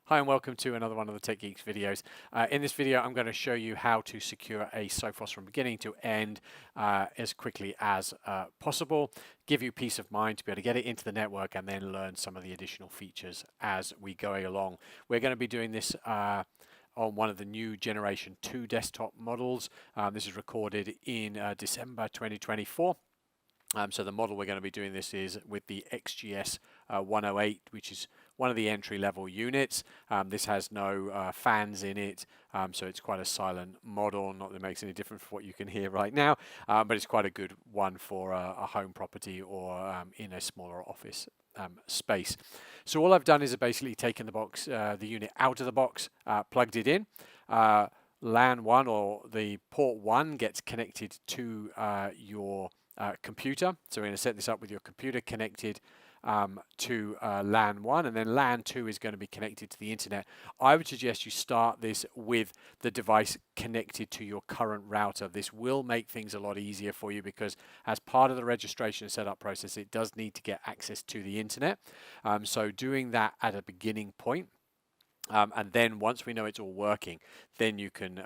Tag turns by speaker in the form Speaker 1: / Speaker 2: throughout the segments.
Speaker 1: Hi and welcome to another one of the Tech Geeks videos. In this video I'm going to show you how to secure a Sophos from beginning to end as quickly as possible, give you peace of mind to be able to get it into the network and then learn some of the additional features as we go along. We're going to be doing this on one of the new Generation 2 desktop models. This is recorded in December 2024. So the model we're going to be doing this is with the XGS 108, which is one of the entry-level units. This has no fans in it, so it's quite a silent model. Not that it makes any difference from what you can hear right now, but it's quite a good one for a home property or in a smaller office space. So all I've done is basically taken the box, the unit out of the box, plugged it in. LAN 1 or the port 1 gets connected to your computer. So we're going to set this up with your computer connected to LAN 1, and then LAN 2 is going to be connected to the internet. I would suggest you start this with the device connected to your current router. This will make things a lot easier for you because as part of the registration and setup process, it does need to get access to the internet. So doing that at a beginning point, and then once we know it's all working, then you can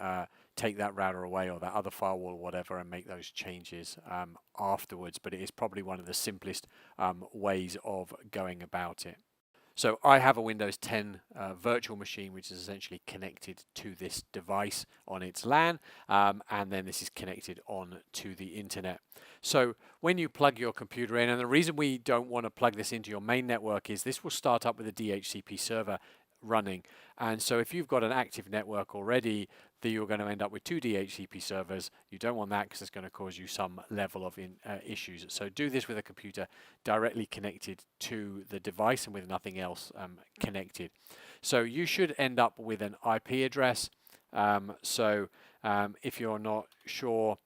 Speaker 1: take that router away or that other firewall or whatever and make those changes afterwards. But it is probably one of the simplest ways of going about it. So I have a Windows 10 virtual machine which is essentially connected to this device on its LAN, and then this is connected on to the internet. So when you plug your computer in, and the reason we don't want to plug this into your main network is this will start up with a DHCP server running, and so if you've got an active network already, then you're going to end up with 2 DHCP servers. You don't want that because it's going to cause you some level of issues. So do this with a computer directly connected to the device and with nothing else connected. So you should end up with an IP address. If you're not sure,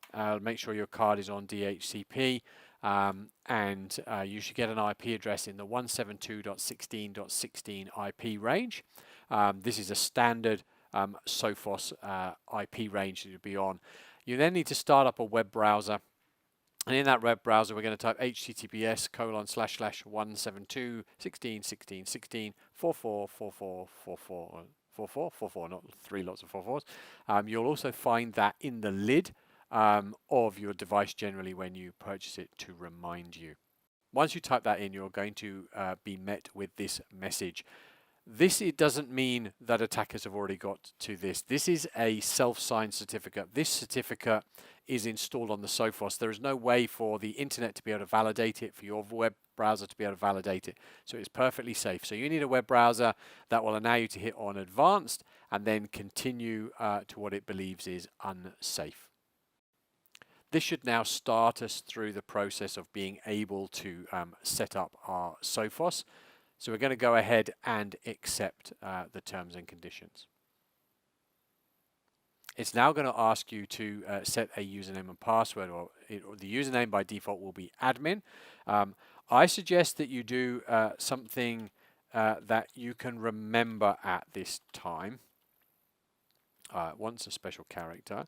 Speaker 1: make sure your card is on DHCP. And you should get an IP address in the 172.16.16 IP range. This is a standard Sophos IP range that you'll be on. You then need to start up a web browser. And in that web browser, we're going to type https://172.16.16.44444444, not 3 lots of 44s. You'll also find that in the lid of your device generally when you purchase it to remind you. Once you type that in, you're going to be met with this message. It doesn't mean that attackers have already got to this. This is a self-signed certificate. This certificate is installed on the Sophos. There is no way for the internet to be able to validate it, for your web browser to be able to validate it. So it's perfectly safe. So you need a web browser that will allow you to hit on advanced and then continue to what it believes is unsafe. This should now start us through the process of being able to set up our Sophos. So we're going to go ahead and accept the terms and conditions. It's now going to ask you to set a username and password, or the username by default will be admin. I suggest that you do something that you can remember at this time. Once a special character.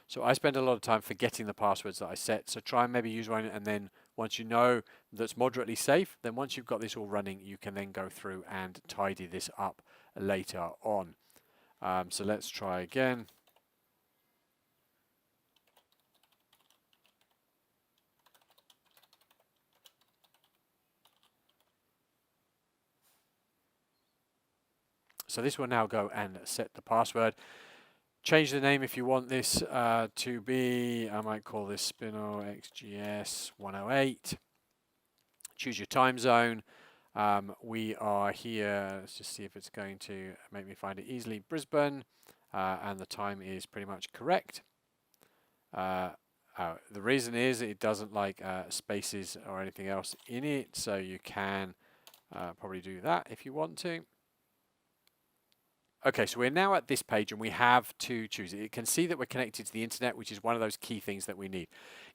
Speaker 1: So I spend a lot of time forgetting the passwords that I set. So try and maybe use one, and then once you know that's moderately safe, then once you've got this all running, you can then go through and tidy this up later on. So let's try again. So this will now go and set the password. Change the name if you want this to be, I might call this Spino XGS 108. Choose your time zone. We are here, let's just see if it's going to make me find it easily, Brisbane, and the time is pretty much correct. The reason is it doesn't like spaces or anything else in it, so you can probably do that if you want to. Okay, so we're now at this page and we have to choose it. You can see that we're connected to the internet, which is one of those key things that we need.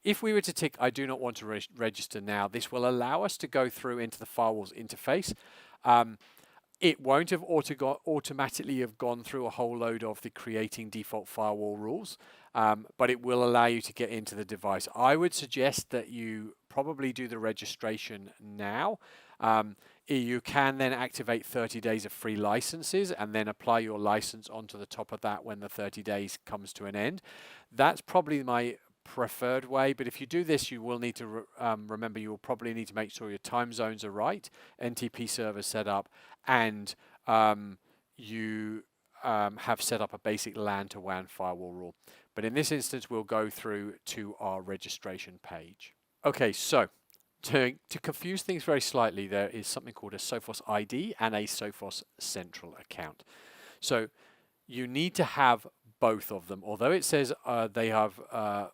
Speaker 1: If we were to tick, I do not want to register now, this will allow us to go through into the firewall's interface. It won't have automatically have gone through a whole load of the creating default firewall rules, but it will allow you to get into the device. I would suggest that you probably do the registration now. You can then activate 30 days of free licenses and then apply your license onto the top of that when the 30 days comes to an end. That's probably my preferred way, but if you do this, you will need to remember you will probably need to make sure your time zones are right, NTP server set up, and you have set up a basic LAN to WAN firewall rule. But in this instance, we'll go through to our registration page. Okay, so to confuse things very slightly, there is something called a Sophos ID and a Sophos Central account. So you need to have both of them. Although it says they have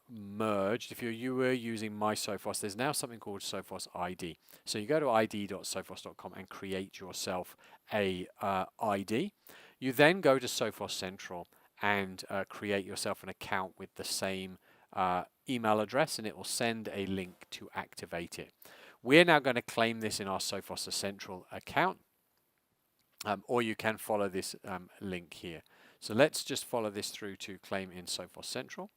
Speaker 1: merged, if you were using My Sophos, there's now something called Sophos ID. So you go to id.sophos.com and create yourself a ID. You then go to Sophos Central and create yourself an account with the same email address, and it will send a link to activate it. We're now going to claim this in our Sophos Central account, or you can follow this link here. So let's just follow this through to claim in Sophos Central.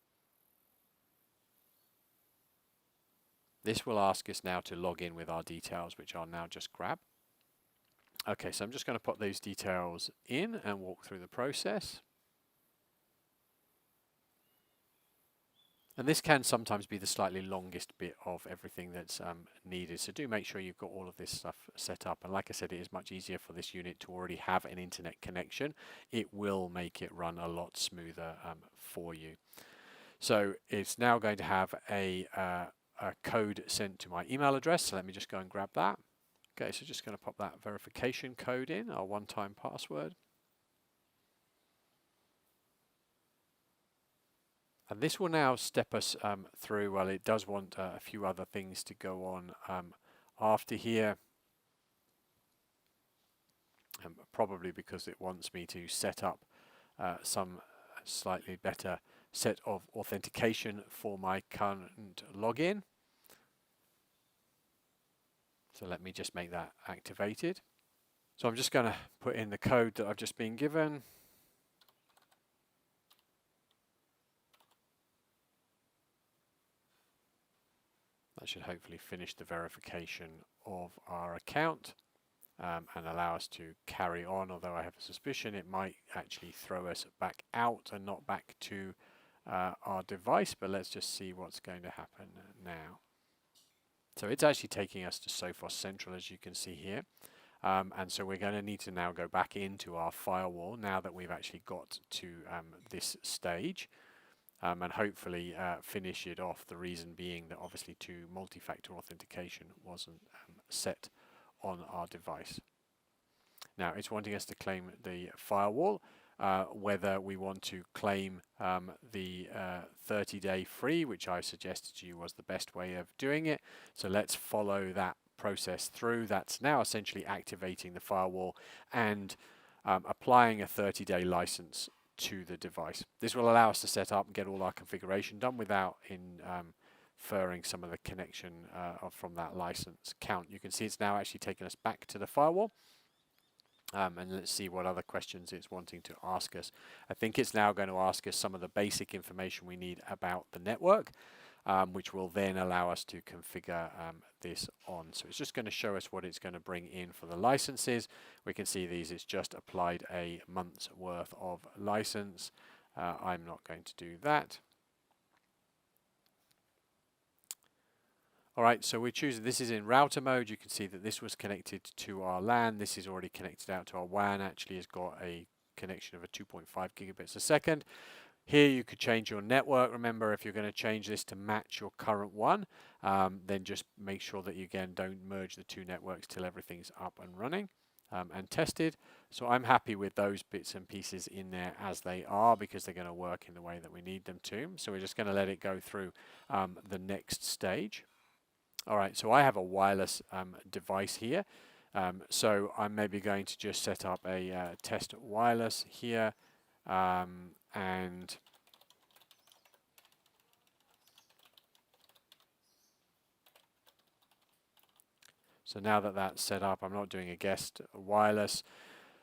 Speaker 1: This will ask us now to log in with our details, which I'll now just grab. Okay, so I'm just going to put those details in and walk through the process. And this can sometimes be the slightly longest bit of everything that's needed. So do make sure you've got all of this stuff set up. And like I said, it is much easier for this unit to already have an internet connection. It will make it run a lot smoother for you. So it's now going to have a code sent to my email address. So let me just go and grab that. Okay, so just going to pop that verification code in, our one-time password. And this will now step us through, well, it does want a few other things to go on after here. Probably because it wants me to set up some slightly better set of authentication for my current login. So let me just make that activated. So I'm just going to put in the code that I've just been given. That should hopefully finish the verification of our account and allow us to carry on, although I have a suspicion it might actually throw us back out and not back to our device, but let's just see what's going to happen now. So it's actually taking us to Sophos Central, as you can see here. And so we're going to need to now go back into our firewall now that we've actually got to this stage. And hopefully finish it off, the reason being that obviously multi-factor authentication wasn't set on our device. Now it's wanting us to claim the firewall, whether we want to claim the 30-day free, which I suggested to you was the best way of doing it. So let's follow that process through. That's now essentially activating the firewall and applying a 30-day license to the device. This will allow us to set up and get all our configuration done without inferring some of the connection from that license count. You can see it's now actually taken us back to the firewall. And let's see what other questions it's wanting to ask us. I think it's now going to ask us some of the basic information we need about the network, which will then allow us to configure this on. So it's just going to show us what it's going to bring in for the licenses. We can see these, it's just applied a month's worth of license. I'm not going to do that. All right, so we're choosing, this is in router mode. You can see that this was connected to our LAN. This is already connected out to our WAN. Actually has got a connection of a 2.5 gigabits a second. Here you could change your network. Remember, if you're going to change this to match your current one, then just make sure that you again don't merge the two networks till everything's up and running and tested. So I'm happy with those bits and pieces in there as they are, because they're going to work in the way that we need them to. So we're just going to let it go through the next stage. All right, so I have a wireless device here. So I'm maybe going to just set up a test wireless here. And so now that that's set up, I'm not doing a guest wireless.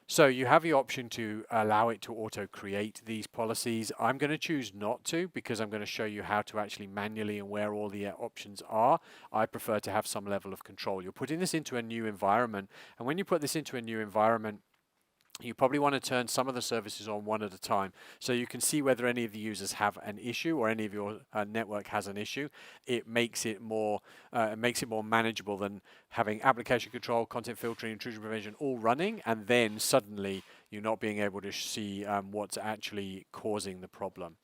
Speaker 1: So you have the option to allow it to auto-create these policies. I'm going to choose not to because I'm going to show you how to actually manually and where all the options are. I prefer to have some level of control. You're putting this into a new environment, and when you put this into a new environment, you probably want to turn some of the services on one at a time so you can see whether any of the users have an issue or any of your network has an issue. It makes it more manageable than having application control, content filtering, intrusion prevention all running, and then suddenly you're not being able to see what's actually causing the problem.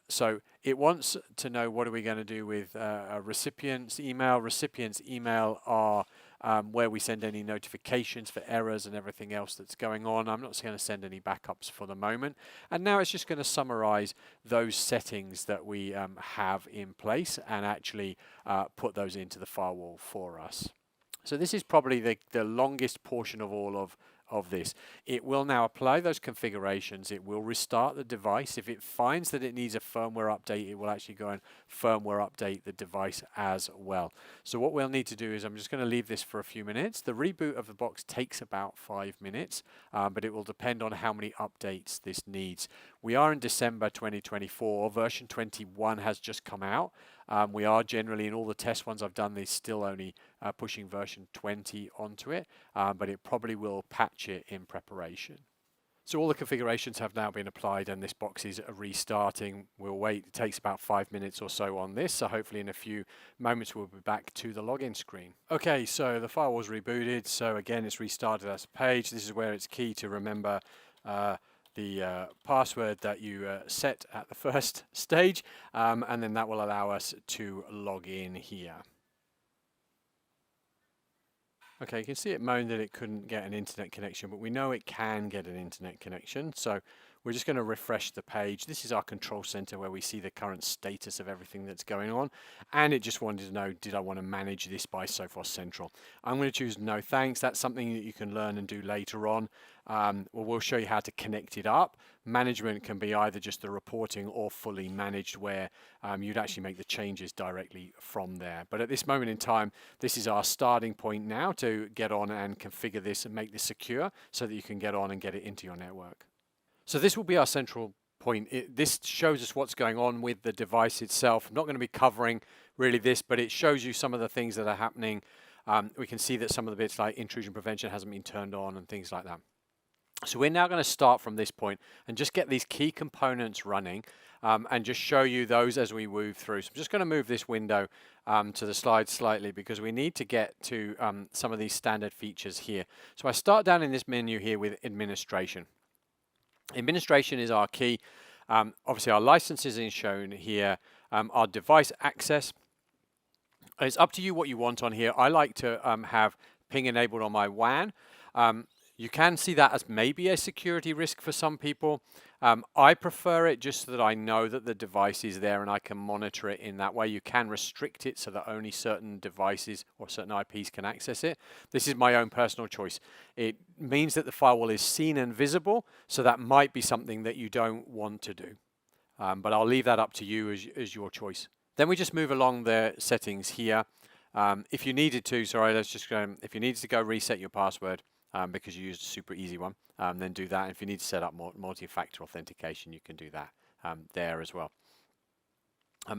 Speaker 1: So it wants to know what are we going to do with recipients' email. Recipients' email are where we send any notifications for errors and everything else that's going on. I'm not going to send any backups for the moment. And now it's just going to summarize those settings that we have in place and actually put those into the firewall for us. So this is probably the longest portion of all of this. It will now apply those configurations. It will restart the device. If it finds that it needs a firmware update, it will actually go and firmware update the device as well. So what we'll need to do is I'm just going to leave this for a few minutes. The reboot of the box takes about 5 minutes, but it will depend on how many updates this needs. We are in December 2024. Version 21 has just come out. We are generally, in all the test ones I've done, they're still only pushing version 20 onto it, but it probably will patch it in preparation. So all the configurations have now been applied and this box is restarting. We'll wait, it takes about 5 minutes or so on this, so hopefully in a few moments we'll be back to the login screen. Okay, so the firewall's rebooted, so again it's restarted as a page. This is where it's key to remember the password that you set at the first stage, and then that will allow us to log in here. Okay, you can see it moaned that it couldn't get an internet connection, but we know it can get an internet connection. So we're just going to refresh the page. This is our control center where we see the current status of everything that's going on. And it just wanted to know, did I want to manage this by Sophos Central? I'm going to choose no thanks. That's something that you can learn and do later on. We'll show you how to connect it up. Management can be either just the reporting or fully managed where you'd actually make the changes directly from there. But at this moment in time, this is our starting point now to get on and configure this and make this secure so that you can get on and get it into your network. So this will be our central point. This shows us what's going on with the device itself. I'm not going to be covering really this, but it shows you some of the things that are happening. We can see that some of the bits like intrusion prevention hasn't been turned on and things like that. So we're now going to start from this point and just get these key components running and just show you those as we move through. So I'm just going to move this window to the slide slightly because we need to get to some of these standard features here. So I start down in this menu here with administration. Administration is our key. Obviously our licenses is shown here, our device access. It's up to you what you want on here. I like to have ping enabled on my WAN. You can see that as maybe a security risk for some people. I prefer it just so that I know that the device is there and I can monitor it in that way. You can restrict it so that only certain devices or certain IPs can access it. This is my own personal choice. It means that the firewall is seen and visible, so that might be something that you don't want to do. But I'll leave that up to you as your choice. Then we just move along the settings here. If you needed to, if you needed to go reset your password, because you used a super easy one, then do that. And if you need to set up multi-factor authentication, you can do that there as well.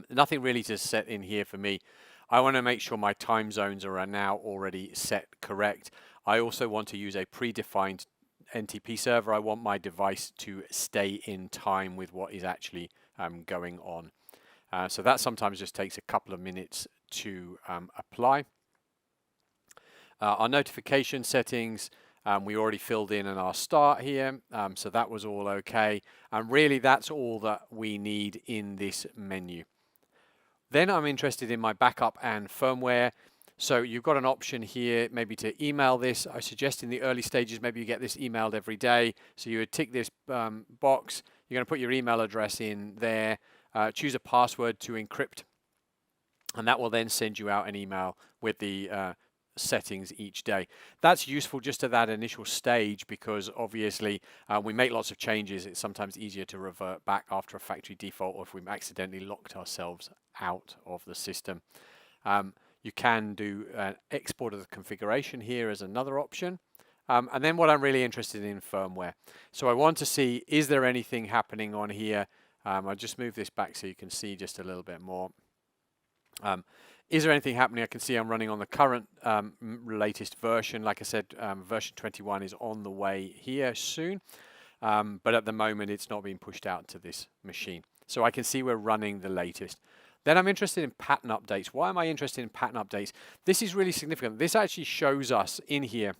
Speaker 1: Nothing really to set in here for me. I want to make sure my time zones are now already set correct. I also want to use a predefined NTP server. I want my device to stay in time with what is actually going on. So that sometimes just takes a couple of minutes to apply. Our notification settings, we already filled in our start here, so that was all okay. And really that's all that we need in this menu. Then I'm interested in my backup and firmware. So you've got an option here maybe to email this. I suggest in the early stages maybe you get this emailed every day. So you would tick this box, you're going to put your email address in there, choose a password to encrypt, and that will then send you out an email with the settings each day. That's useful just at that initial stage because obviously we make lots of changes. It's sometimes easier to revert back after a factory default or if we've accidentally locked ourselves out of the system. You can do an export of the configuration here as another option. And then what I'm really interested in firmware. So I want to see, is there anything happening on here? I'll just move this back so you can see just a little bit more. Is there anything happening? I can see I'm running on the current latest version. Like I said, version 21 is on the way here soon. But at the moment, it's not being pushed out to this machine. So I can see we're running the latest. Then I'm interested in pattern updates. Why am I interested in pattern updates? This is really significant. This actually shows us in here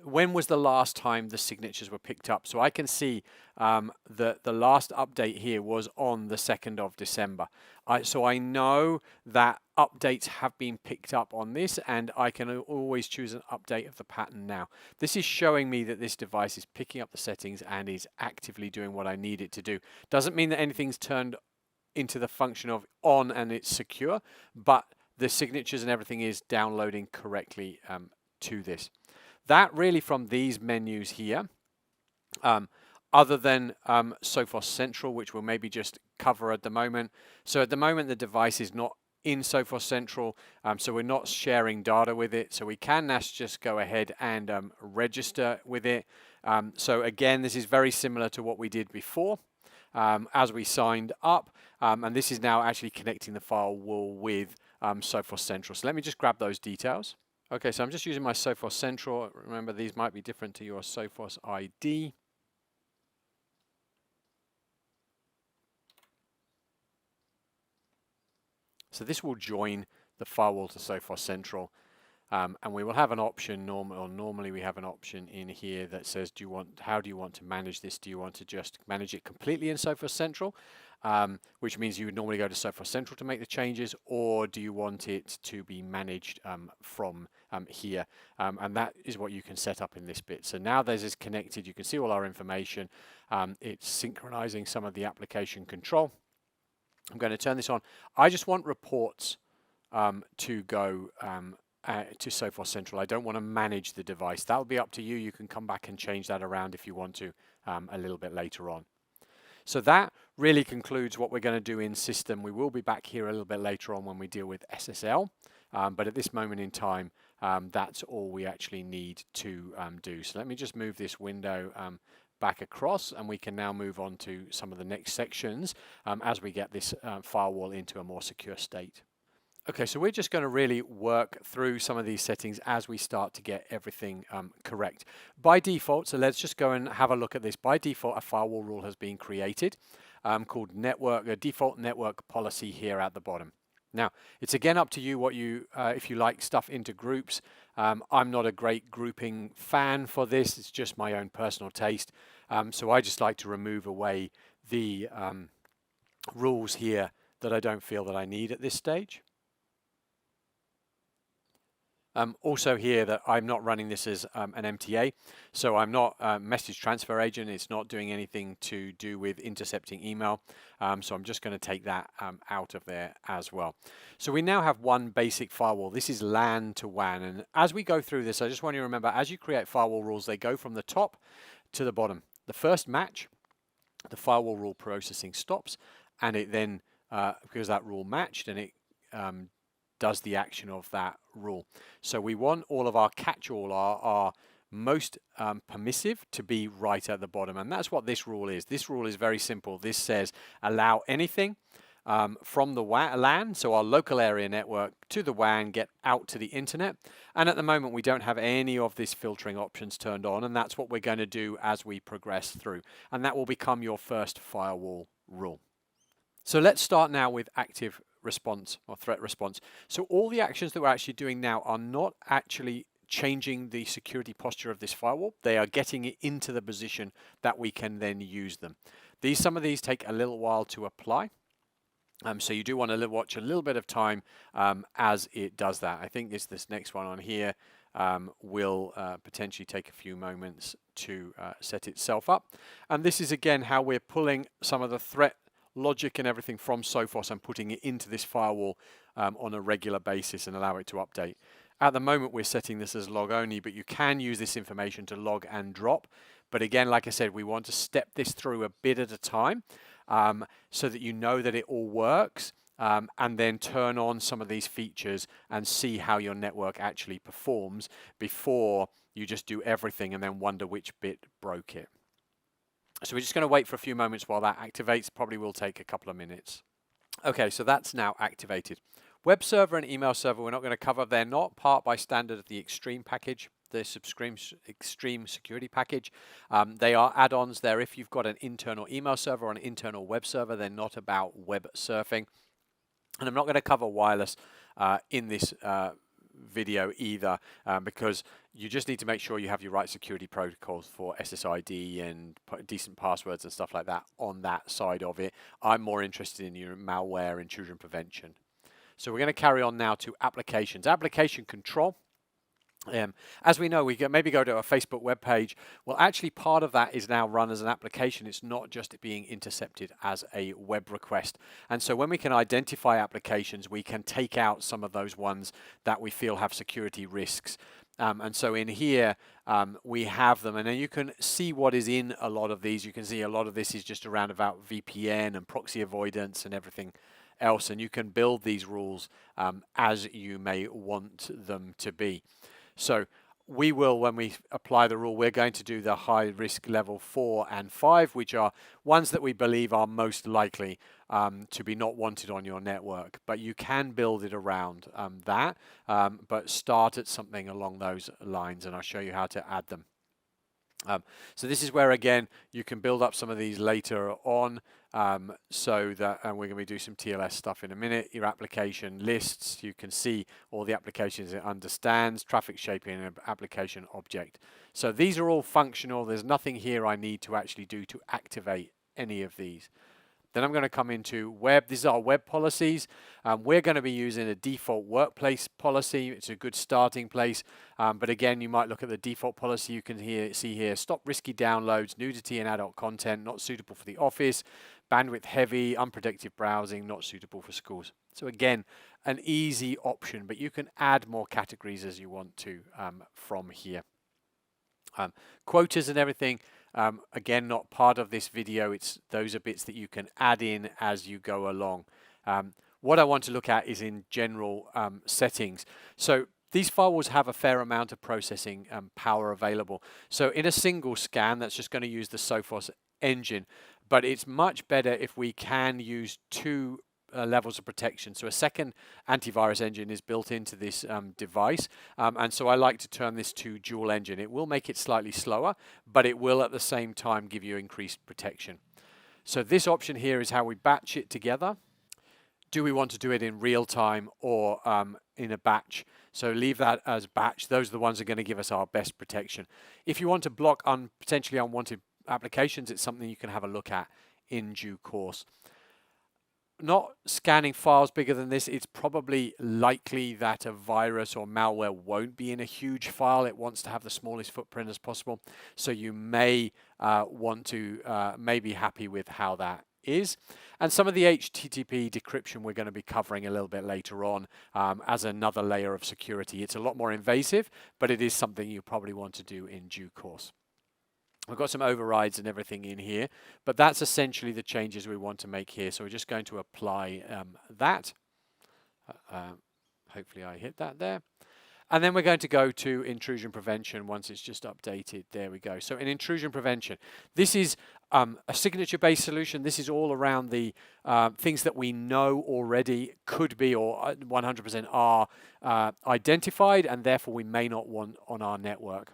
Speaker 1: when was the last time the signatures were picked up. So I can see that the last update here was on the 2nd of December. So I know that updates have been picked up on this, and I can always choose an update of the pattern now. This is showing me that this device is picking up the settings and is actively doing what I need it to do. Doesn't mean that anything's turned into the function of on and it's secure, but the signatures and everything is downloading correctly to this. That really from these menus here, other than Sophos Central, which we'll maybe just cover at the moment. So at the moment, the device is not in Sophos Central, so we're not sharing data with it. So we can just go ahead and register with it. So again, this is very similar to what we did before as we signed up. And this is now actually connecting the firewall with Sophos Central. So let me just grab those details. Okay, so I'm just using my Sophos Central. Remember, these might be different to your Sophos ID. So this will join the firewall to Sophos Central. And we will have an option, normally we have an option in here that says, how do you want to manage this? Do you want to just manage it completely in Sophos Central? Which means you would normally go to Sophos Central to make the changes, or do you want it to be managed from here? And that is what you can set up in this bit. So now this is connected, you can see all our information. It's synchronizing some of the application control. I'm going to turn this on. I just want reports to go to Sophos Central. I don't want to manage the device. That will be up to you. You can come back and change that around if you want to a little bit later on. So that really concludes what we're going to do in system. We will be back here a little bit later on when we deal with SSL. But at this moment in time, that's all we actually need to do. So let me just move this window back across, and we can now move on to some of the next sections as we get this firewall into a more secure state. Okay, so we're just going to really work through some of these settings as we start to get everything correct. By default, so let's just go and have a look at this. By default, a firewall rule has been created called default network policy here at the bottom. Now, it's again up to you what if you like stuff into groups. I'm not a great grouping fan for this. It's just my own personal taste. So I just like to remove away the rules here that I don't feel that I need at this stage. Also here that I'm not running this as an MTA, so I'm not a message transfer agent. It's not doing anything to do with intercepting email. So I'm just going to take that out of there as well. So we now have one basic firewall. This is LAN to WAN. And as we go through this, I just want you to remember, as you create firewall rules, they go from the top to the bottom. The first match, the firewall rule processing stops, and it then, because that rule matched, and it does the action of that rule. So we want all of our catch-all, our most permissive, to be right at the bottom. And that's what this rule is. This rule is very simple. This says allow anything from the LAN, so our local area network, to the WAN, get out to the internet. And at the moment, we don't have any of this filtering options turned on. And that's what we're going to do as we progress through. And that will become your first firewall rule. So let's start now with active response or threat response. So all the actions that we're actually doing now are not actually changing the security posture of this firewall. They are getting it into the position that we can then use them. Some of these take a little while to apply. So you do want to watch a little bit of time as it does that. I think this next one on here will potentially take a few moments to set itself up. And this is again how we're pulling some of the threat logic and everything from Sophos and putting it into this firewall on a regular basis and allow it to update. At the moment, we're setting this as log only, but you can use this information to log and drop. But again, like I said, we want to step this through a bit at a time so that you know that it all works. and then turn on some of these features and see how your network actually performs before you just do everything and then wonder which bit broke it. So we're just going to wait for a few moments while that activates. Probably will take a couple of minutes. Okay, so that's now activated. Web server and email server we're not going to cover. They're not part by standard of the Extreme package, the Extreme security package. They are add-ons there if you've got an internal email server or an internal web server. They're not about web surfing. And I'm not going to cover wireless in this video either, because you just need to make sure you have your right security protocols for SSID and decent passwords and stuff like that on that side of it. I'm more interested in your malware intrusion prevention. So we're going to carry on now to applications. Application control. As we know, we can maybe go to a Facebook web page. Well, actually part of that is now run as an application. It's not just being intercepted as a web request. And so when we can identify applications, we can take out some of those ones that we feel have security risks. And so in here, we have them. And then you can see what is in a lot of these. You can see a lot of this is just around about VPN and proxy avoidance and everything else. And you can build these rules as you may want them to be. So we will, when we apply the rule, we're going to do the high risk level 4 and 5, which are ones that we believe are most likely to be not wanted on your network. But you can build it around that, but start at something along those lines, and I'll show you how to add them. So this is where, again, you can build up some of these later on, so that, and we're going to do some TLS stuff in a minute. Your application lists, you can see all the applications it understands, traffic shaping, and application object. So these are all functional. There's nothing here I need to actually do to activate any of these. Then I'm going to come into web. These are web policies. We're going to be using a default workplace policy. It's a good starting place. But again, you might look at the default policy. You can see here, stop risky downloads, nudity and adult content, not suitable for the office, bandwidth heavy, unpredictable browsing, not suitable for schools. So again, an easy option, but you can add more categories as you want to from here. Quotas and everything. Again, not part of this video. Those are bits that you can add in as you go along. What I want to look at is in general settings. So these firewalls have a fair amount of processing power available. So in a single scan, that's just going to use the Sophos engine, but it's much better if we can use two levels of protection. So a second antivirus engine is built into this device, and so I like to turn this to dual engine. It will make it slightly slower, but it will at the same time give you increased protection. So this option here is how we batch it together. Do we want to do it in real time or in a batch? So leave that as batch. Those are the ones that are going to give us our best protection. If you want to block potentially unwanted applications, it's something you can have a look at in due course. Not scanning files bigger than this, it's probably likely that a virus or malware won't be in a huge file. It wants to have the smallest footprint as possible. So you may want to may be happy with how that is. And some of the HTTP decryption we're going to be covering a little bit later on as another layer of security. It's a lot more invasive, but it is something you probably want to do in due course. We've got some overrides and everything in here, but that's essentially the changes we want to make here. So we're just going to apply that. Hopefully I hit that there. And then we're going to go to intrusion prevention once it's just updated. There we go. So in intrusion prevention, this is a signature-based solution. This is all around the things that we know already could be or 100% are identified, and therefore we may not want on our network.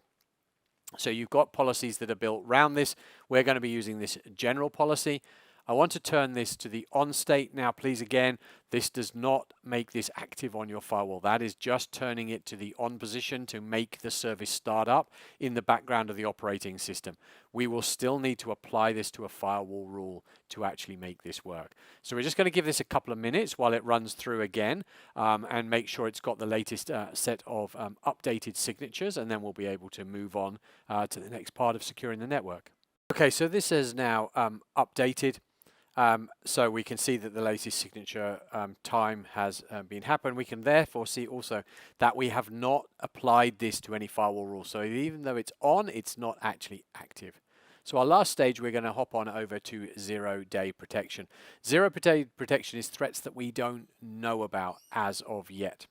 Speaker 1: So you've got policies that are built around this. We're going to be using this general policy. I want to turn this to the on state now, please. Again, this does not make this active on your firewall. That is just turning it to the on position to make the service start up in the background of the operating system. We will still need to apply this to a firewall rule to actually make this work. So we're just going to give this a couple of minutes while it runs through again and make sure it's got the latest set of updated signatures, and then we'll be able to move on to the next part of securing the network. Okay, so this is now updated. So we can see that the latest signature time has been happened. We can therefore see also that we have not applied this to any firewall rule. So even though it's on, it's not actually active. So our last stage, we're going to hop on over to zero-day protection. Zero-day protection is threats that we don't know about as of yet.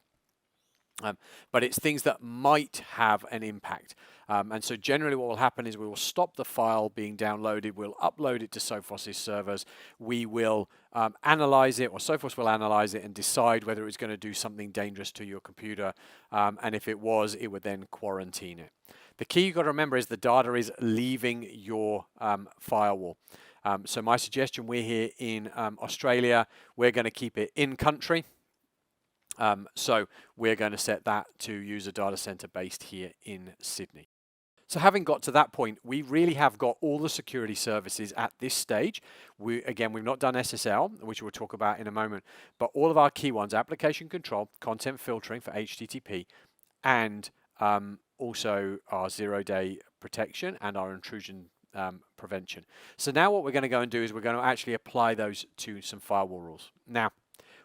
Speaker 1: But it's things that might have an impact. And so generally what will happen is we will stop the file being downloaded, we'll upload it to Sophos' servers, we will analyze it, or Sophos will analyze it and decide whether it's going to do something dangerous to your computer. And if it was, it would then quarantine it. The key you've got to remember is the data is leaving your firewall. So my suggestion, we're here in Australia, we're going to keep it in country. So we're going to set that to use a data center based here in Sydney. So having got to that point, we really have got all the security services at this stage. We've not done SSL, which we'll talk about in a moment, but all of our key ones: application control, content filtering for HTTP, and also our zero-day protection and our intrusion prevention. So now what we're going to go and do is we're going to actually apply those to some firewall rules. Now,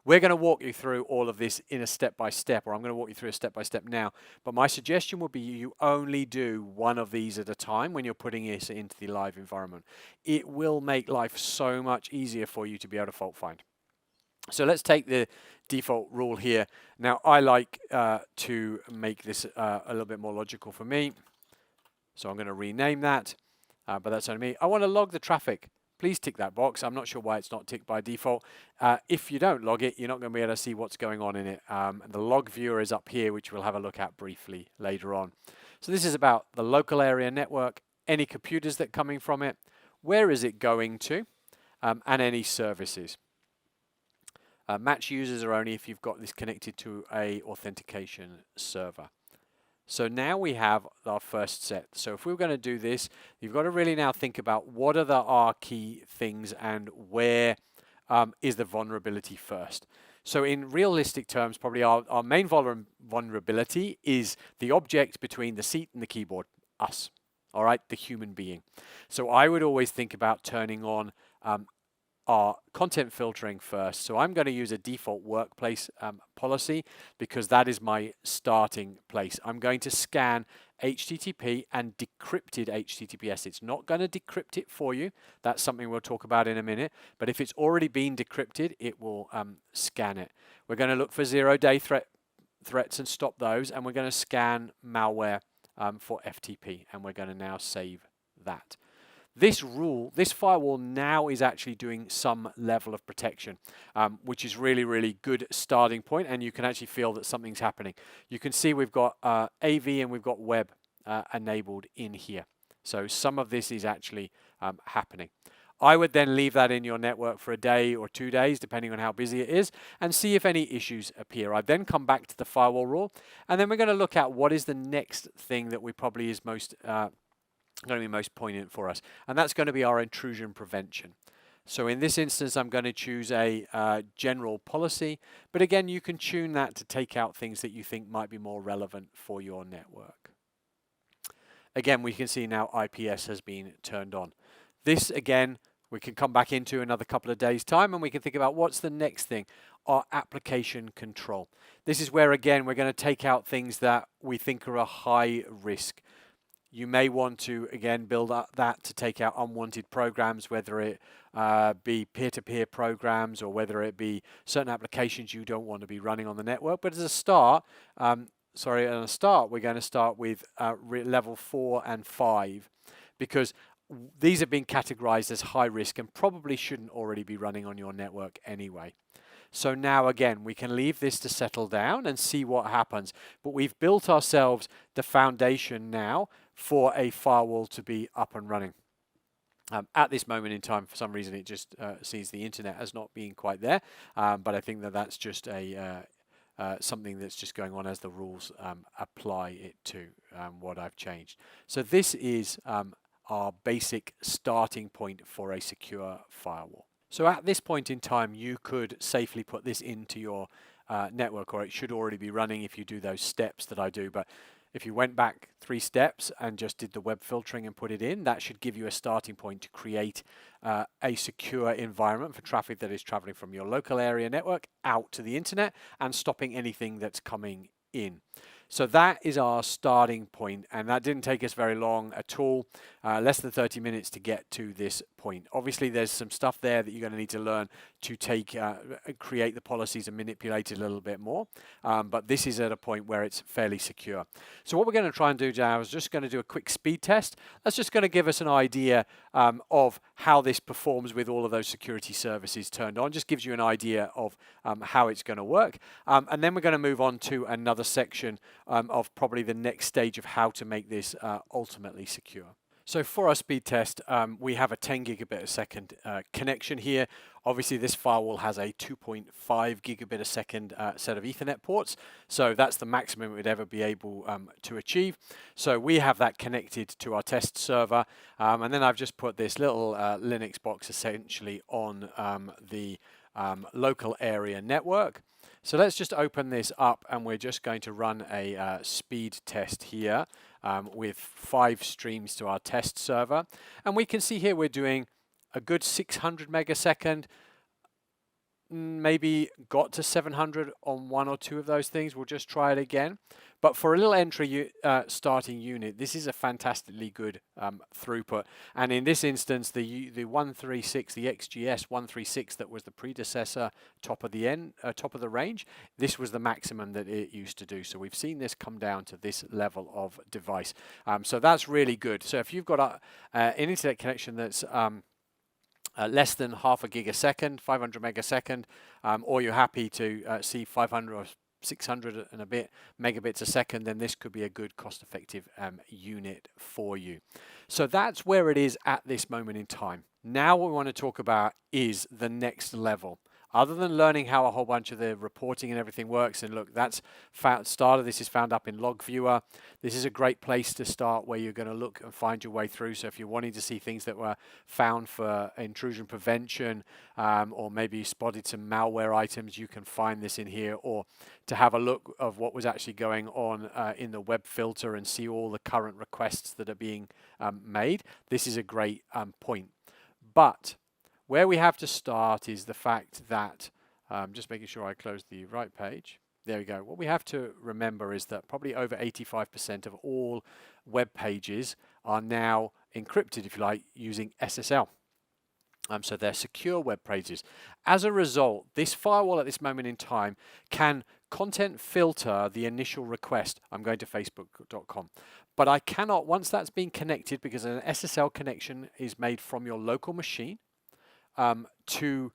Speaker 1: we're going to walk you through all of this in a step-by-step, or I'm going to walk you through a step-by-step now. But my suggestion would be you only do one of these at a time when you're putting it into the live environment. It will make life so much easier for you to be able to fault find. So let's take the default rule here. Now, I like to make this a little bit more logical for me. So I'm going to rename that, but that's only me. I want to log the traffic. Please tick that box. I'm not sure why it's not ticked by default. If you don't log it, you're not going to be able to see what's going on in it. The log viewer is up here, which we'll have a look at briefly later on. So this is about the local area network, any computers that are coming from it, where is it going to, and any services. Match users are only if you've got this connected to a authentication server. So now we have our first set. So if we were going to do this, you've got to really now think about what are our key things and where is the vulnerability first. So in realistic terms, probably our main vulnerability is the object between the seat and the keyboard, us, all right, the human being. So I would always think about turning on our content filtering first. So I'm going to use a default workplace policy because that is my starting place. I'm going to scan HTTP and decrypted HTTPS. It's not going to decrypt it for you. That's something we'll talk about in a minute. But if it's already been decrypted, it will scan it. We're going to look for zero-day threats and stop those. And we're going to scan malware for FTP. And we're going to now save that. This firewall now is actually doing some level of protection, which is really, really good starting point, and you can actually feel that something's happening. You can see we've got AV and we've got web enabled in here. So some of this is actually happening. I would then leave that in your network for a day or 2 days, depending on how busy it is, and see if any issues appear. I then come back to the firewall rule, and then we're going to look at what is the next thing that we probably is most going to be most poignant for us, and that's going to be our intrusion prevention. So in this instance, I'm going to choose a general policy, but again, you can tune that to take out things that you think might be more relevant for your network. Again, we can see now IPS has been turned on. This, again, we can come back into another couple of days' time, and we can think about what's the next thing, our application control. This is where, again, we're going to take out things that we think are a high risk. You may want to, again, build up that to take out unwanted programs, whether it be peer-to-peer programs or whether it be certain applications you don't want to be running on the network. But as a start, we're going to start with level 4 and 5 because these have been categorized as high risk and probably shouldn't already be running on your network anyway. So now, again, we can leave this to settle down and see what happens. But we've built ourselves the foundation now for a firewall to be up and running. At this moment in time, for some reason, it just sees the internet as not being quite there. But I think that that's just something that's just going on as the rules apply it to what I've changed. So this is our basic starting point for a secure firewall. So at this point in time, you could safely put this into your network, or it should already be running if you do those steps that I do. But if you went back 3 steps and just did the web filtering and put it in, that should give you a starting point to create a secure environment for traffic that is traveling from your local area network out to the internet and stopping anything that's coming in. So that is our starting point, and that didn't take us very long at all, less than 30 minutes to get to this point. Obviously, there's some stuff there that you're going to need to learn to create the policies and manipulate it a little bit more, but this is at a point where it's fairly secure. So what we're going to try and do now is just going to do a quick speed test. That's just going to give us an idea of how this performs with all of those security services turned on. Just gives you an idea of how it's going to work, and then we're going to move on to another section of probably the next stage of how to make this ultimately secure. So for our speed test, we have a 10 gigabit a second connection here. Obviously, this firewall has a 2.5 gigabit a second set of Ethernet ports. So that's the maximum it would ever be able to achieve. So we have that connected to our test server. And then I've just put this little Linux box essentially on the local area network. So let's just open this up, and we're just going to run a speed test here with 5 streams to our test server. And we can see here we're doing a good 600 megasecond, maybe got to 700 on 1 or 2 of those things. We'll just try it again. But for a little entry starting unit, this is a fantastically good throughput. And in this instance, the 136, the XGS 136 that was the predecessor top of the range, this was the maximum that it used to do. So we've seen this come down to this level of device. So that's really good. So if you've got an internet connection that's less than half a gig a second, 500 megasecond, or you're happy to see 500 or 600 and a bit megabits a second, then this could be a good cost-effective unit for you. So that's where it is at this moment in time. Now what we want to talk about is the next level. Other than learning how a whole bunch of the reporting and everything works, and look, that's started. This is found up in Log Viewer. This is a great place to start where you're going to look and find your way through. So if you're wanting to see things that were found for intrusion prevention, or maybe you spotted some malware items, you can find this in here. Or to have a look of what was actually going on in the web filter and see all the current requests that are being made, this is a great point. But where we have to start is the fact that, just making sure I close the right page. There we go. What we have to remember is that probably over 85% of all web pages are now encrypted, if you like, using SSL. So they're secure web pages. As a result, this firewall at this moment in time can content filter the initial request. I'm going to facebook.com. But I cannot, once that's been connected, because an SSL connection is made from your local machine to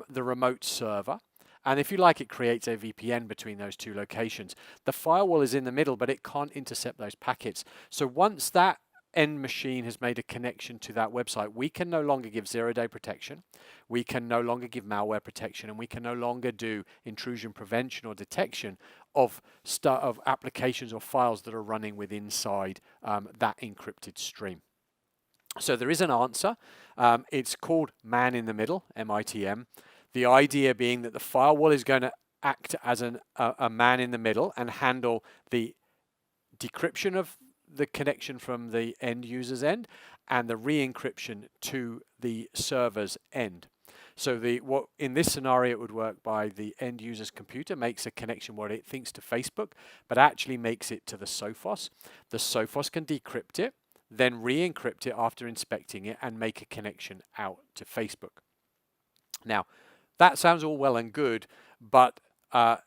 Speaker 1: the remote server. And if you like, it creates a VPN between those two locations. The firewall is in the middle, but it can't intercept those packets. So once that end machine has made a connection to that website, we can no longer give zero-day protection, we can no longer give malware protection, and we can no longer do intrusion prevention or detection of applications or files that are running within inside that encrypted stream. So there is an answer. It's called man in the middle, MITM. The idea being that the firewall is going to act as a man in the middle and handle the decryption of the connection from the end user's end and the re-encryption to the server's end. So what in this scenario it would work by the end user's computer makes a connection what it thinks to Facebook, but actually makes it to the Sophos. The Sophos can decrypt it, then re-encrypt it after inspecting it and make a connection out to Facebook. Now, that sounds all well and good, but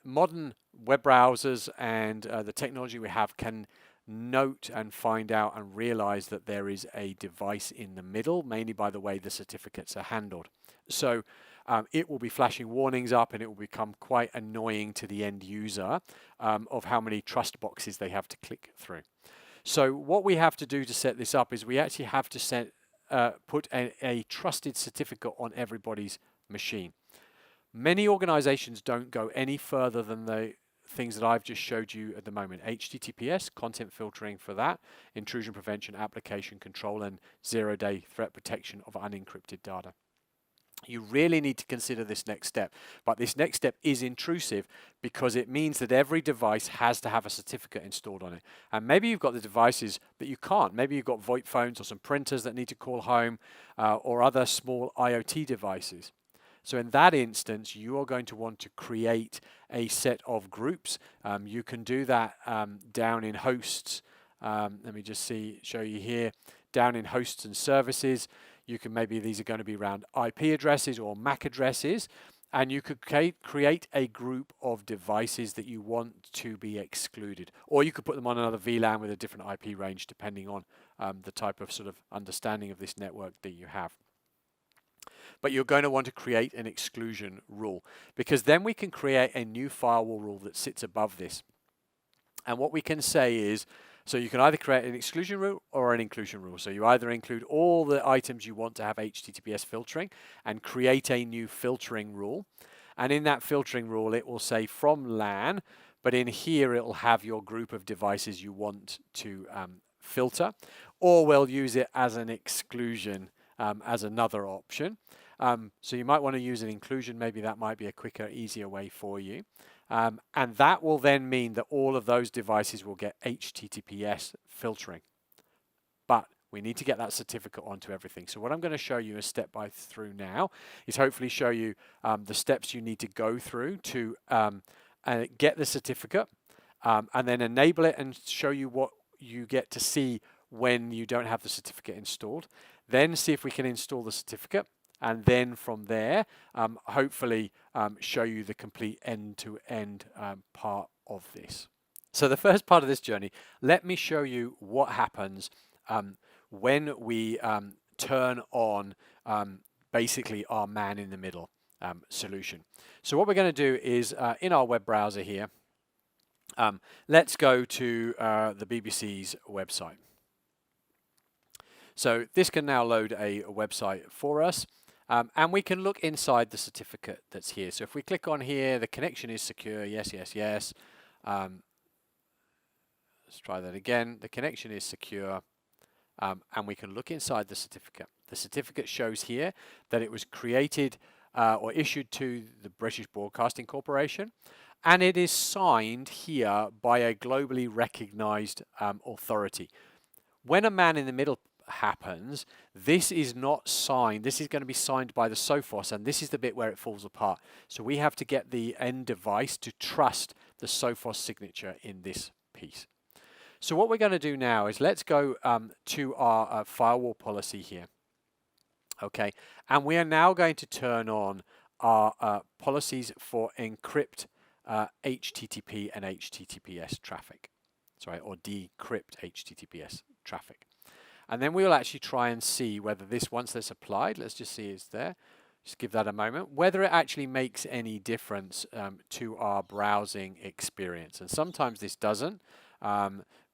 Speaker 1: modern web browsers and the technology we have can note and find out and realize that there is a device in the middle, mainly by the way the certificates are handled. So it will be flashing warnings up, and it will become quite annoying to the end user of how many trust boxes they have to click through. So what we have to do to set this up is we actually have to put a trusted certificate on everybody's machine. Many organizations don't go any further than the things that I've just showed you at the moment. HTTPS, content filtering for that, intrusion prevention, application control, and zero-day threat protection of unencrypted data. You really need to consider this next step, but this next step is intrusive because it means that every device has to have a certificate installed on it. And maybe you've got the devices that you can't. Maybe you've got VoIP phones or some printers that need to call home or other small IoT devices. So in that instance, you are going to want to create a set of groups. You can do that down in hosts. Let me just show you here. Down in hosts and services, you can maybe these are going to be around IP addresses or MAC addresses. And you could create a group of devices that you want to be excluded. Or you could put them on another VLAN with a different IP range depending on the type of sort of understanding of this network that you have. But you're going to want to create an exclusion rule, because then we can create a new firewall rule that sits above this. And what we can say is, so you can either create an exclusion rule or an inclusion rule. So you either include all the items you want to have HTTPS filtering and create a new filtering rule. And in that filtering rule, it will say from LAN, but in here, it will have your group of devices you want to filter, or we'll use it as an exclusion as another option. So you might want to use an inclusion. Maybe that might be a quicker, easier way for you. And that will then mean that all of those devices will get HTTPS filtering. But we need to get that certificate onto everything. So what I'm going to show you a step by through now is hopefully show you the steps you need to go through to get the certificate and then enable it and show you what you get to see when you don't have the certificate installed. Then see if we can install the certificate. And then from there, hopefully show you the complete end-to-end part of this. So the first part of this journey, let me show you what happens when we turn on basically our man-in-the-middle solution. So what we're going to do is in our web browser here, let's go to the BBC's website. So this can now load a website for us. And we can look inside the certificate that's here. So if we click on here, the connection is secure. Yes, yes, yes. Let's try that again. The connection is secure. And we can look inside the certificate. The certificate shows here that it was created or issued to the British Broadcasting Corporation. And it is signed here by a globally recognized authority. When a man-in-the-middle happens, this is not signed. This is going to be signed by the Sophos, and this is the bit where it falls apart. So we have to get the end device to trust the Sophos signature in this piece. So what we're going to do now is let's go to our firewall policy here. Okay, and we are now going to turn on our policies for encrypt HTTP and HTTPS traffic. Sorry, or decrypt HTTPS traffic. And then we will actually try and see whether this, once that's applied, let's just see it's there. Just give that a moment. Whether it actually makes any difference to our browsing experience. And sometimes this doesn't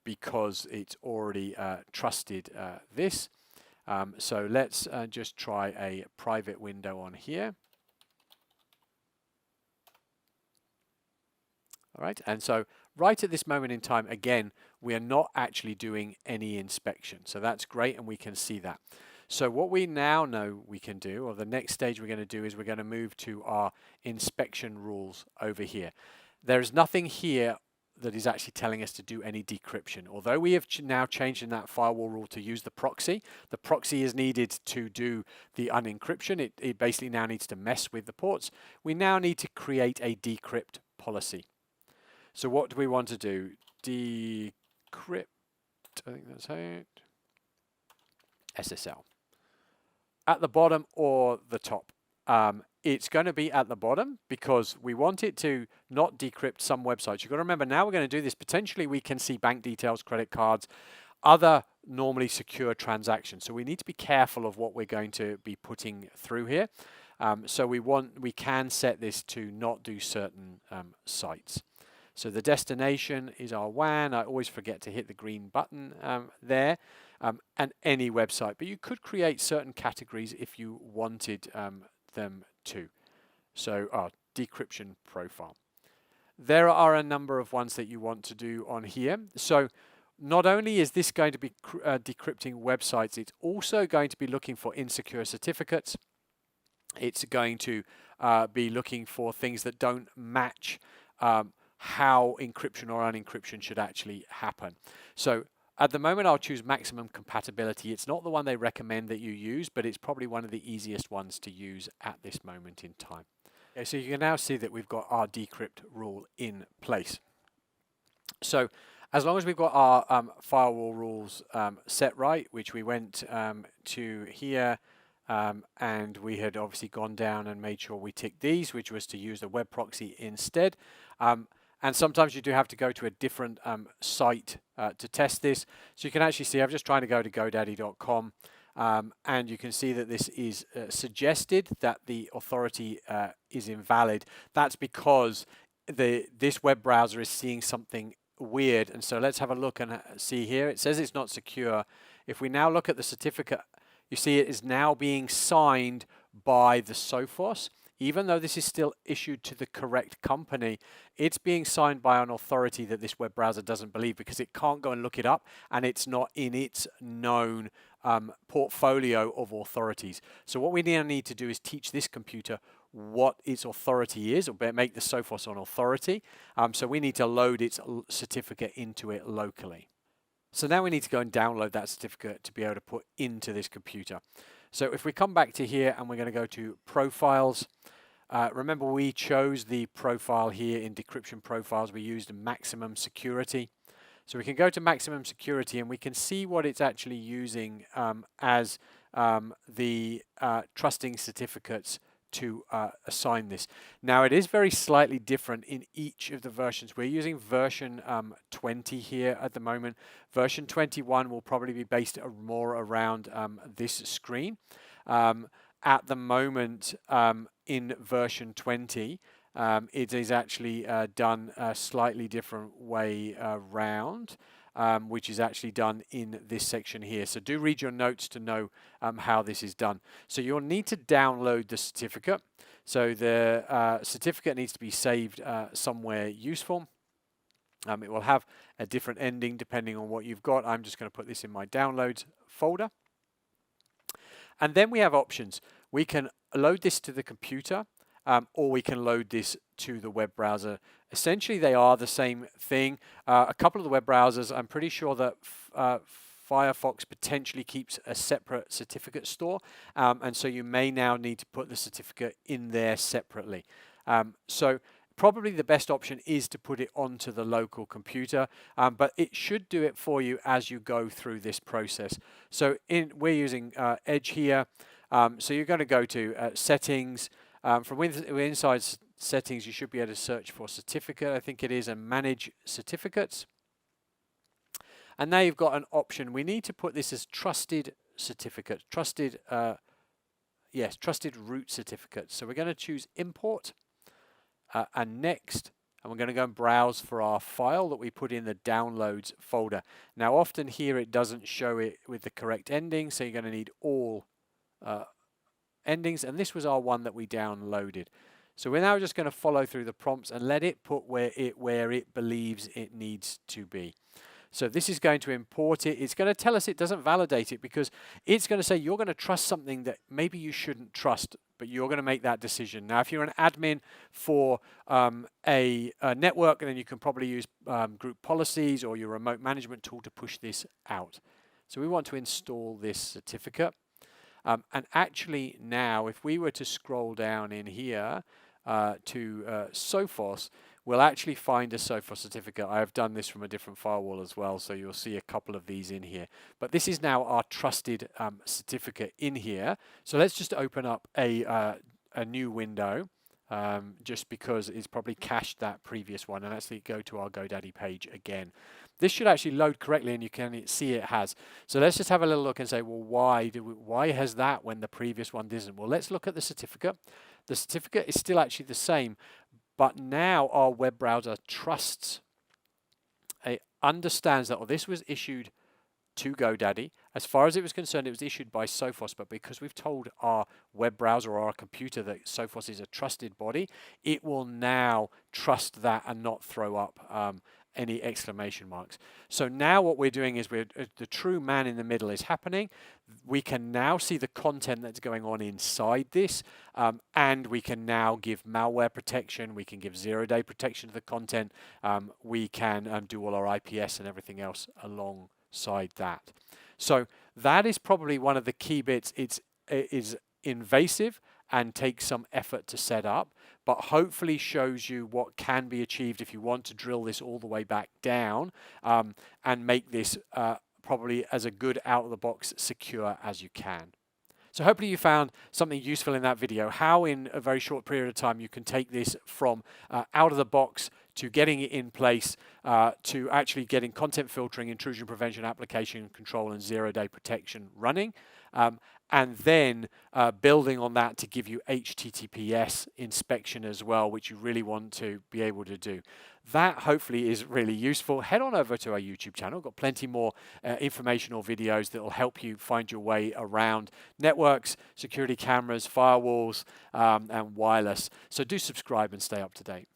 Speaker 1: because it's already trusted this. So let's just try a private window on here. All right, and so right at this moment in time, again, we are not actually doing any inspection. So that's great, and we can see that. So what we now know we can do, or the next stage we're going to do, is we're going to move to our inspection rules over here. There is nothing here that is actually telling us to do any decryption. Although we have now changed in that firewall rule to use the proxy is needed to do the unencryption. It basically now needs to mess with the ports. We now need to create a decrypt policy. So what do we want to do? Decrypt, I think that's it. SSL. At the bottom or the top? It's going to be at the bottom because we want it to not decrypt some websites. You've got to remember, now we're going to do this. Potentially we can see bank details, credit cards, other normally secure transactions. So we need to be careful of what we're going to be putting through here. So we can set this to not do certain sites. So the destination is our WAN. I always forget to hit the green button there, and any website. But you could create certain categories if you wanted them to. So our decryption profile. There are a number of ones that you want to do on here. So not only is this going to be decrypting websites, it's also going to be looking for insecure certificates. It's going to be looking for things that don't match how encryption or unencryption should actually happen. So at the moment, I'll choose maximum compatibility. It's not the one they recommend that you use, but it's probably one of the easiest ones to use at this moment in time. Okay, so you can now see that we've got our decrypt rule in place. So as long as we've got our firewall rules set right, which we went to here, and we had obviously gone down and made sure we ticked these, which was to use the web proxy instead. And sometimes you do have to go to a different site to test this. So you can actually see, I'm just trying to go to godaddy.com, and you can see that this is suggested that the authority is invalid. That's because this web browser is seeing something weird. And so let's have a look and see here. It says it's not secure. If we now look at the certificate, you see it is now being signed by the Sophos. Even though this is still issued to the correct company, it's being signed by an authority that this web browser doesn't believe, because it can't go and look it up, and it's not in its known portfolio of authorities. So what we need to do is teach this computer what its authority is, or make the Sophos an authority. So we need to load its certificate into it locally. So now we need to go and download that certificate to be able to put into this computer. So if we come back to here and we're going to go to profiles, remember we chose the profile here in decryption profiles. We used maximum security. So we can go to maximum security and we can see what it's actually using as the trusting certificates to assign this. Now it is very slightly different in each of the versions. We're using version 20 here at the moment. Version 21 will probably be based more around this screen. At the moment in version 20, it is actually done a slightly different way around, which is actually done in this section here. So do read your notes to know how this is done. So you'll need to download the certificate. So the certificate needs to be saved somewhere useful. It will have a different ending depending on what you've got. I'm just going to put this in my downloads folder. And then we have options. We can load this to the computer, or we can load this to the web browser. Essentially, they are the same thing. A couple of the web browsers, I'm pretty sure that Firefox potentially keeps a separate certificate store, and so you may now need to put the certificate in there separately. So probably the best option is to put it onto the local computer, but it should do it for you as you go through this process. So we're using Edge here. So you're going to go to settings. From inside settings, you should be able to search for certificate, I think it is, and manage certificates. And now you've got an option. We need to put this as trusted certificate, trusted root certificate. So we're going to choose import and next, and we're going to go and browse for our file that we put in the downloads folder. Now often here it doesn't show it with the correct ending, so you're going to need all endings, and this was our one that we downloaded. So we're now just going to follow through the prompts and let it put where it believes it needs to be. So this is going to import it. It's going to tell us it doesn't validate it because it's going to say you're going to trust something that maybe you shouldn't trust, but you're going to make that decision. Now, if you're an admin for a network, then you can probably use group policies or your remote management tool to push this out. So we want to install this certificate. And actually now, if we were to scroll down in here to Sophos, we'll actually find a Sophos certificate. I have done this from a different firewall as well, so you'll see a couple of these in here. But this is now our trusted certificate in here. So let's just open up a new window, just because it's probably cached that previous one, and actually go to our GoDaddy page again. This should actually load correctly, and you can see it has. So let's just have a little look and say, well, why has that when the previous one didn't? Well, let's look at the certificate. The certificate is still actually the same, but now our web browser trusts, it understands that, or this was issued to GoDaddy. As far as it was concerned, it was issued by Sophos, but because we've told our web browser or our computer that Sophos is a trusted body, it will now trust that and not throw up any exclamation marks. So now what we're doing is the true man in the middle is happening. We can now see the content that's going on inside this, and we can now give malware protection. We can give zero-day protection to the content. We can do all our IPS and everything else along alongside that. So that is probably one of the key bits. It is invasive and takes some effort to set up, but hopefully shows you what can be achieved if you want to drill this all the way back down and make this probably as a good out-of-the-box secure as you can. So hopefully you found something useful in that video, how in a very short period of time you can take this from out of the box to getting it in place to actually getting content filtering, intrusion prevention, application control, and zero-day protection running. And then building on that to give you HTTPS inspection as well, which you really want to be able to do. That hopefully is really useful. Head on over to our YouTube channel. We've got plenty more informational videos that will help you find your way around networks, security cameras, firewalls, and wireless. So do subscribe and stay up to date.